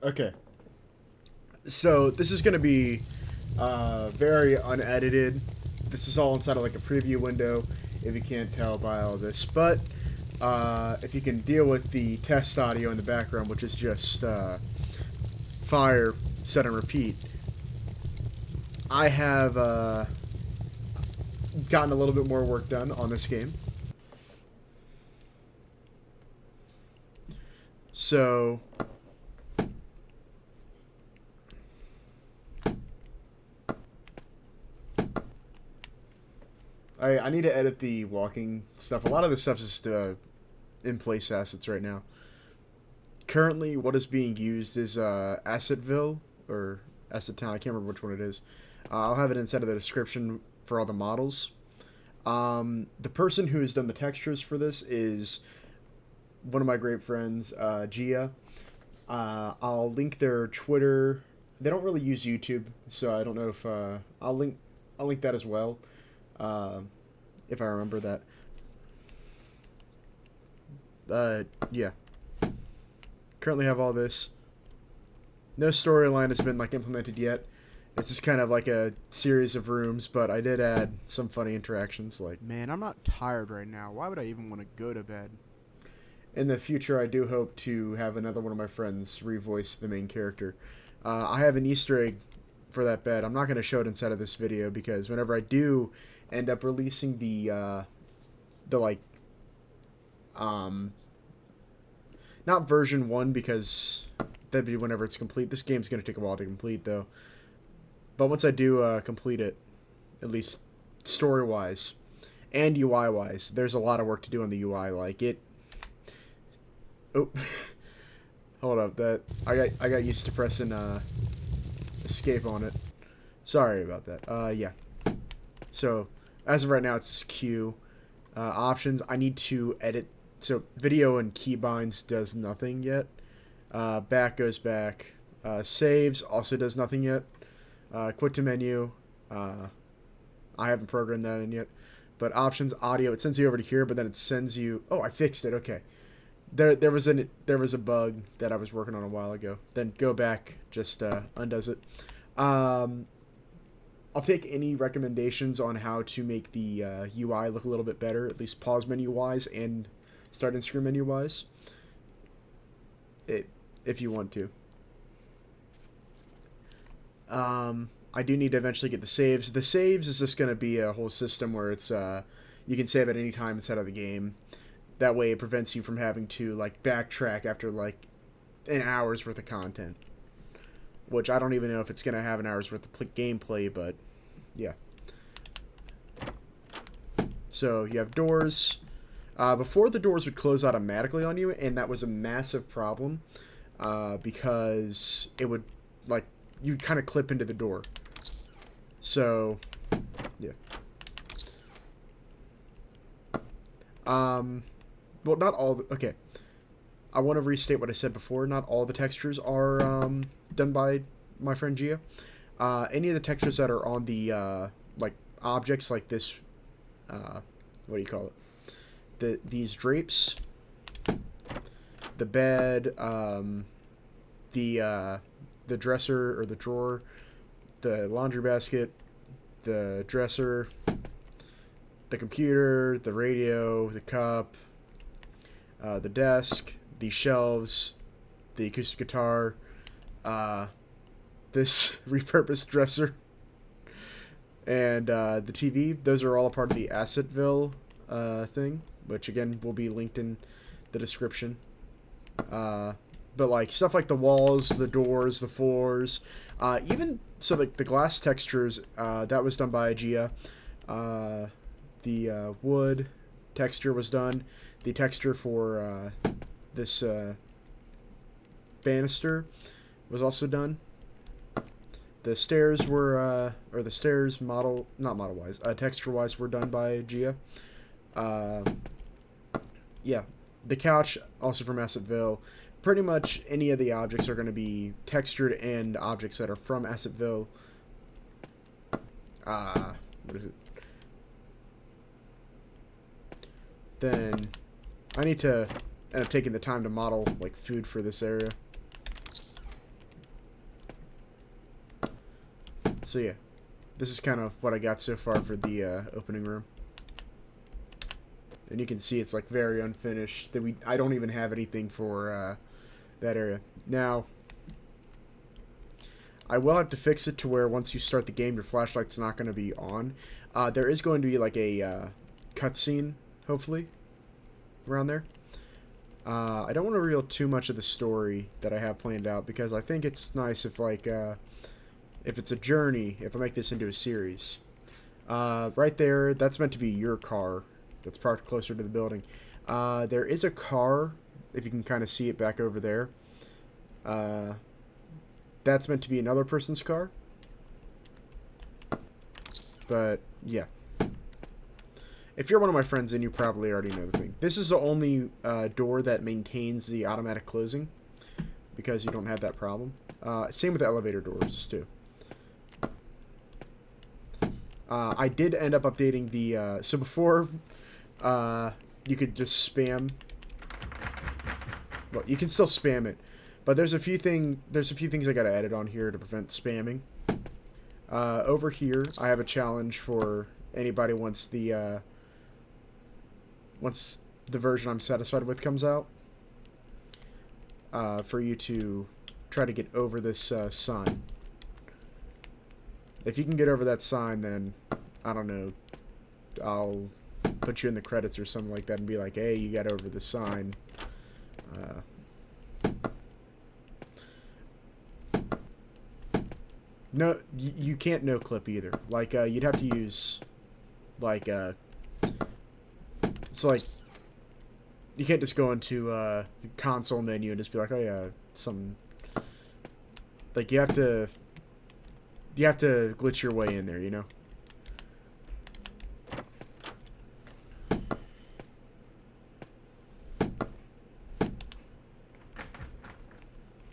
Okay, so this is going to be very unedited. This is all inside of like a preview window, if you can't tell by all this. But if you can deal with the test audio in the background, which is just fire, set and repeat, I have gotten a little bit more work done on this game. So I need to edit the walking stuff. A lot of this stuff is just in-place assets right now. Currently, what is being used is Assetville, or Asset Town. I can't remember which one it is. I'll have it inside of the description for all the models. The person who has done the textures for this is one of my great friends, Gia. I'll link their Twitter. They don't really use YouTube, so I don't know if I'll link that as well, if I remember that. Yeah. Currently have all this. No storyline has been like implemented yet. It's just kind of like a series of rooms, but I did add some funny interactions. Like, Man, I'm not tired right now. Why would I even want to go to bed? in the future, I do hope to have another one of my friends revoice the main character. I have an Easter egg for that bed. I'm not going to show it inside of this video because whenever I do end up releasing the like not version 1, because that'd be whenever it's complete. This game's going to take a while to complete though. But once I do complete it, at least story-wise and UI-wise, there's a lot of work to do on the UI. Like it. Oh, hold up. That I got used to pressing escape on it. Sorry about that. Yeah. So as of right now, it's just Q. Options. I need to edit. So video and keybinds does nothing yet. Back goes back. Saves also does nothing yet. Quit to menu. I haven't programmed that in yet. But options, audio, it sends you over to here, but then it sends you. Oh, I fixed it. Okay. There was a bug that I was working on a while ago. Then go back, just undoes it. I'll take any recommendations on how to make the UI look a little bit better, at least pause menu wise and start and screen menu wise. If you want to. I do need to eventually get the saves. The saves is just going to be a whole system where it's you can save at any time inside of the game. That way it prevents you from having to like backtrack after like an hour's worth of content. Which I don't even know if it's going to have an hour's worth of gameplay, but yeah. So you have doors. Before, the doors would close automatically on you, and that was a massive problem because it would, like, you'd kind of clip into the door. So, yeah. Well, not all. Okay. I want to restate what I said before. Not all the textures are done by my friend Gia. Any of the textures that are on the like objects like this, what do you call it? These drapes, the bed, the dresser or the drawer, the laundry basket, the dresser, the computer, the radio, the cup, the desk, the shelves, the acoustic guitar, this repurposed dresser, and the TV. Those are all a part of the Assetville thing, which again will be linked in the description. But like stuff like the walls, the doors, the floors, even so like the glass textures, that was done by Gia. The wood texture was done. The texture for this banister was also done. The stairs were, or the stairs model, not model-wise, texture-wise were done by Gia. Yeah, the couch, also from Assetville. Pretty much any of the objects are going to be textured and objects that are from Assetville. What is it? Then I need to end up taking the time to model like food for this area. So yeah, this is kind of what I got so far for the opening room. And you can see it's like very unfinished. I don't even have anything for that area. Now, I will have to fix it to where once you start the game, your flashlight's not going to be on. There is going to be like a cutscene, hopefully, around there. I don't want to reveal too much of the story that I have planned out because I think it's nice if like if it's a journey, if I make this into a series. Right there, that's meant to be your car. That's parked closer to the building. There is a car, if you can kind of see it back over there. That's meant to be another person's car. But, yeah. If you're one of my friends, then you probably already know the thing. This is the only door that maintains the automatic closing, because you don't have that problem. Same with the elevator doors, too. I did end up updating the... so before, you could just spam... Well, you can still spam it. But there's a few things I gotta edit on here to prevent spamming. Over here, I have a challenge for anybody once the version I'm satisfied with comes out. For you to try to get over this sign. If you can get over that sign, then I don't know. I'll put you in the credits or something like that and be like, "Hey, you got over the sign." No, you can't no clip either. Like, you'd have to use, like, it's like, you can't just go into, the console menu and just be like, oh yeah, some, like, you have to glitch your way in there, you know?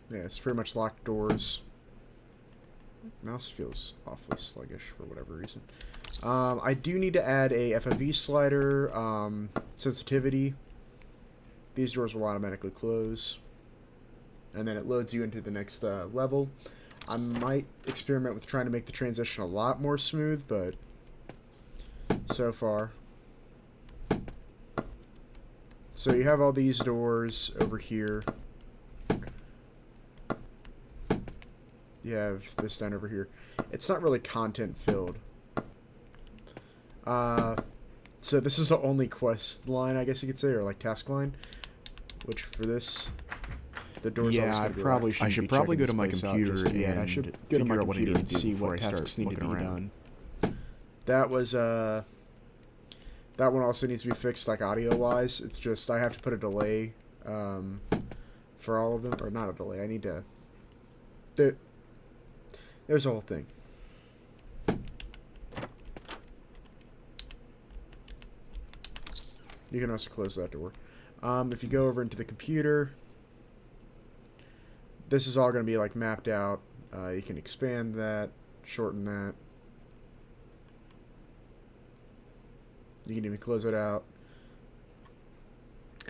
Yeah, it's pretty much locked doors. Mouse feels awfully sluggish for whatever reason. I do need to add a FFV slider, sensitivity. These doors will automatically close. And then it loads you into the next level. I might experiment with trying to make the transition a lot more smooth, but so far. So you have all these doors over here. You have this down over here. It's not really content filled. So this is the only quest line, I guess you could say, or like task line. Which for this, the doors. Yeah, I probably should. I should probably go to my computer and I should figure out what I need to do see before what I tasks start need to be looking around. done. That was that one also needs to be fixed, like audio wise. It's just I have to put a delay for all of them, or not a delay. I need to. There's a whole thing. You can also close that door. If you go over into the computer, this is all going to be like mapped out. You can expand that, shorten that. You can even close it out.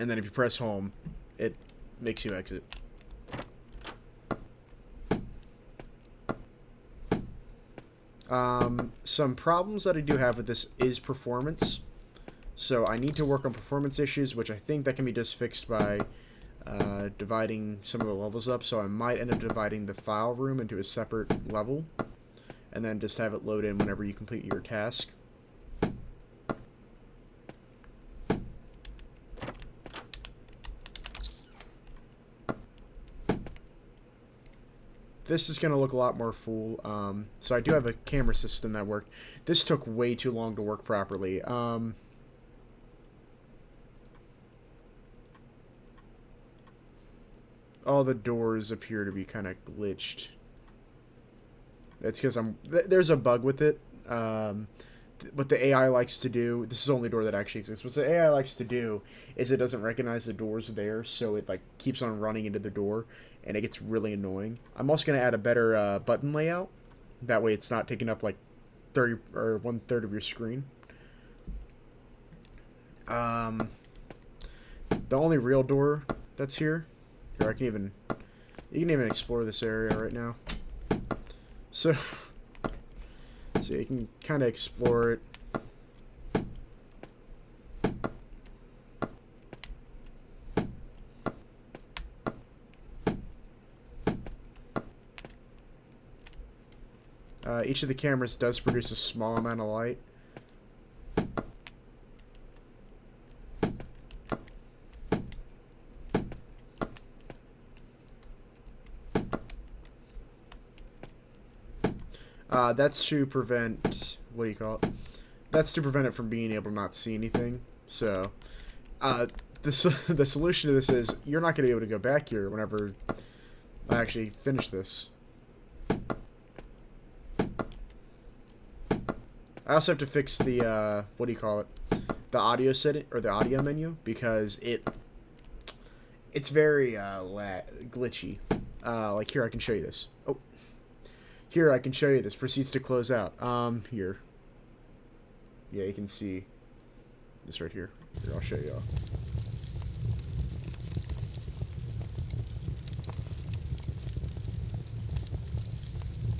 And then if you press home, it makes you exit. Some problems that I do have with this is performance. So I need to work on performance issues, which I think that can be just fixed by dividing some of the levels up. So I might end up dividing the file room into a separate level, and then just have it load in whenever you complete your task. This is going to look a lot more full. So I do have a camera system that worked. This took way too long to work properly. All the doors appear to be kind of glitched. It's because there's a bug with it. What the AI likes to do, this is the only door that actually exists. What the AI likes to do is it doesn't recognize the doors there, so it like keeps on running into the door, and it gets really annoying. I'm also going to add a better button layout. That way it's not taking up like 30 or 1/3 of your screen. The only real door that's here, you can even explore this area right now. So So you can kind of explore it. Each of the cameras does produce a small amount of light. That's to prevent, what do you call it? That's to prevent it from being able to not see anything. So, the solution to this is you're not going to be able to go back here whenever I actually finish this. I also have to fix the, what do you call it? The audio setting, or the audio menu, because it's very, glitchy. Like here, I can show you this. Oh. Here, I can show you this. Proceeds to close out. Here. Yeah, you can see this right here. Here, I'll show you all.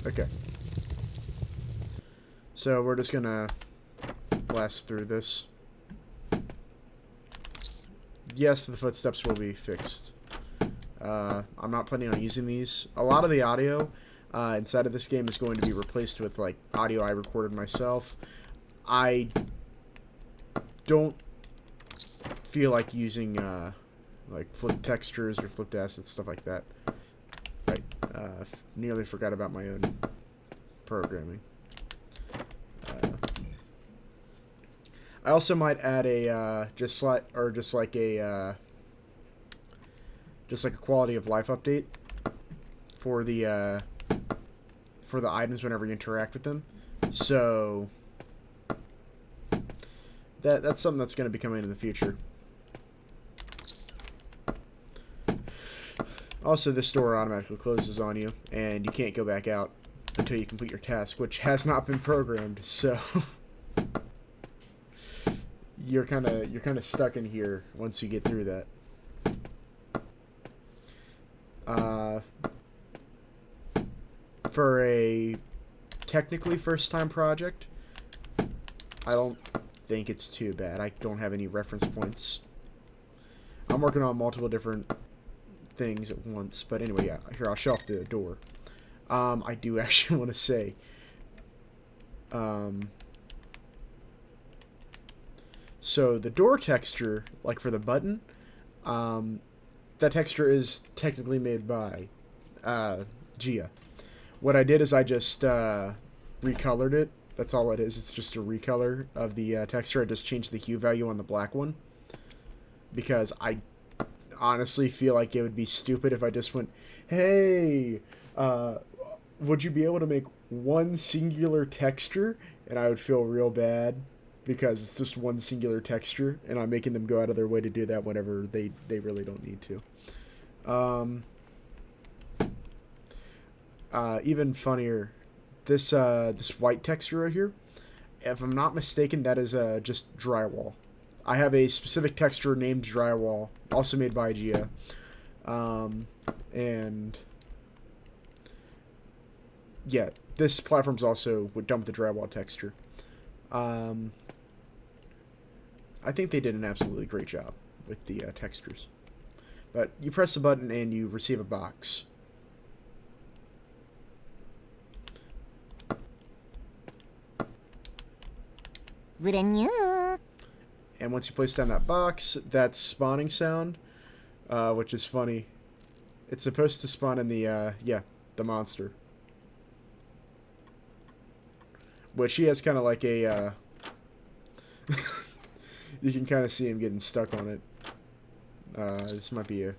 Okay. So, we're just gonna blast through this. Yes, the footsteps will be fixed. I'm not planning on using these. A lot of the audio inside of this game is going to be replaced with like audio I recorded myself. I don't feel like using like flipped textures or flipped assets, stuff like that. Right, nearly forgot about my own programming. I also might add a just like a quality of life update for the items whenever you interact with them. So that's something that's going to be coming in the future. Also, this door automatically closes on you, and you can't go back out until you complete your task, which has not been programmed. So you're kind of stuck in here once you get through that. For a technically first-time project, I don't think it's too bad. I don't have any reference points. I'm working on multiple different things at once, but anyway, yeah. Here, I'll show off the door. I do actually want to say, so the door texture, like for the button, that texture is technically made by Gia. What I did is I just recolored it. That's all it is. It's just a recolor of the texture. I just changed the hue value on the black one, because I honestly feel like it would be stupid if I just went, hey, would you be able to make one singular texture? And I would feel real bad because it's just one singular texture, and I'm making them go out of their way to do that whenever they really don't need to. Even funnier, this white texture right here, if I'm not mistaken, that is just drywall. I have a specific texture named drywall, also made by Gia, and yeah, this platform's also done with the drywall texture. I think they did an absolutely great job with the textures. But you press the button and you receive a box. And once you place down that box, that's spawning sound, which is funny. It's supposed to spawn in the, the monster. Which he has kind of like a, you can kind of see him getting stuck on it. This might be a...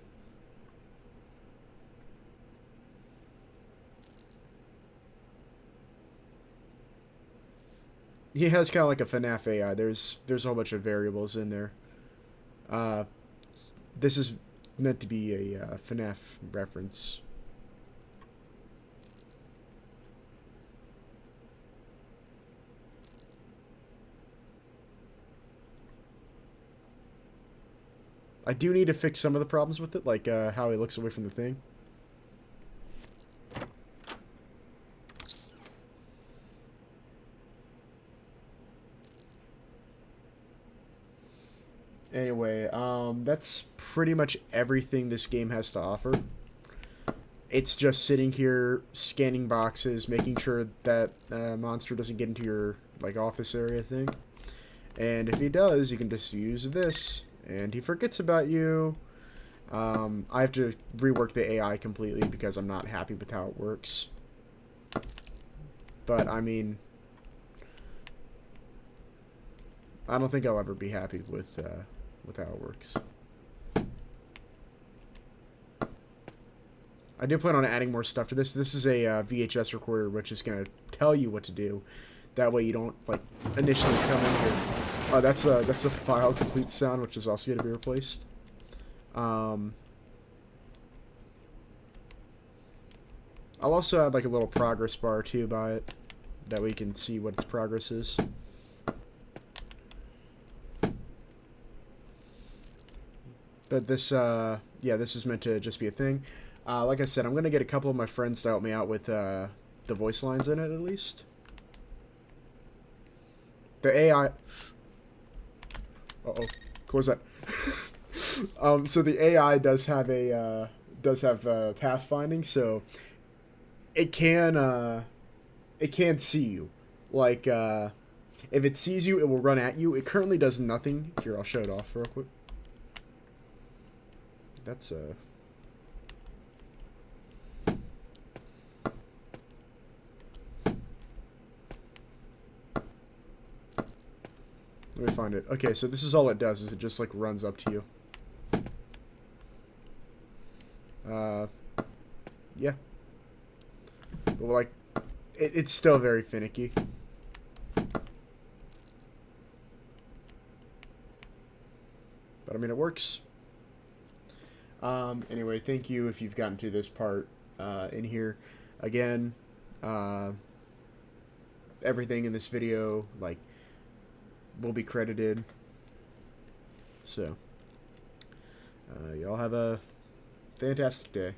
He has kind of like a FNAF AI. There's a whole bunch of variables in there. This is meant to be a FNAF reference. I do need to fix some of the problems with it, like how he looks away from the thing. Anyway, that's pretty much everything this game has to offer. It's just sitting here scanning boxes, making sure that monster doesn't get into your like office area thing. And if he does, you can just use this, and he forgets about you. I have to rework the AI completely because I'm not happy with how it works. But I mean, I don't think I'll ever be happy with how it works. I do plan on adding more stuff to this. This is a VHS recorder, which is going to tell you what to do. That way you don't, like, initially come in here. Oh, that's a file complete sound, which is also going to be replaced. I'll also add, like, a little progress bar, too, by it. That way you can see what its progress is. But this, yeah, this is meant to just be a thing. Like I said, I'm going to get a couple of my friends to help me out with the voice lines in it, at least. The AI... Uh-oh. Close that. So the AI does have a pathfinding, so it can see you. Like, if it sees you, it will run at you. It currently does nothing. Here, I'll show it off real quick. That's let me find it. Okay, so this is all it does, is it just, like, runs up to you. Yeah. But, like, it's still very finicky. But, I mean, it works. Anyway, thank you if you've gotten to this part in here. Again, everything in this video, like, will be credited. So, y'all have a fantastic day.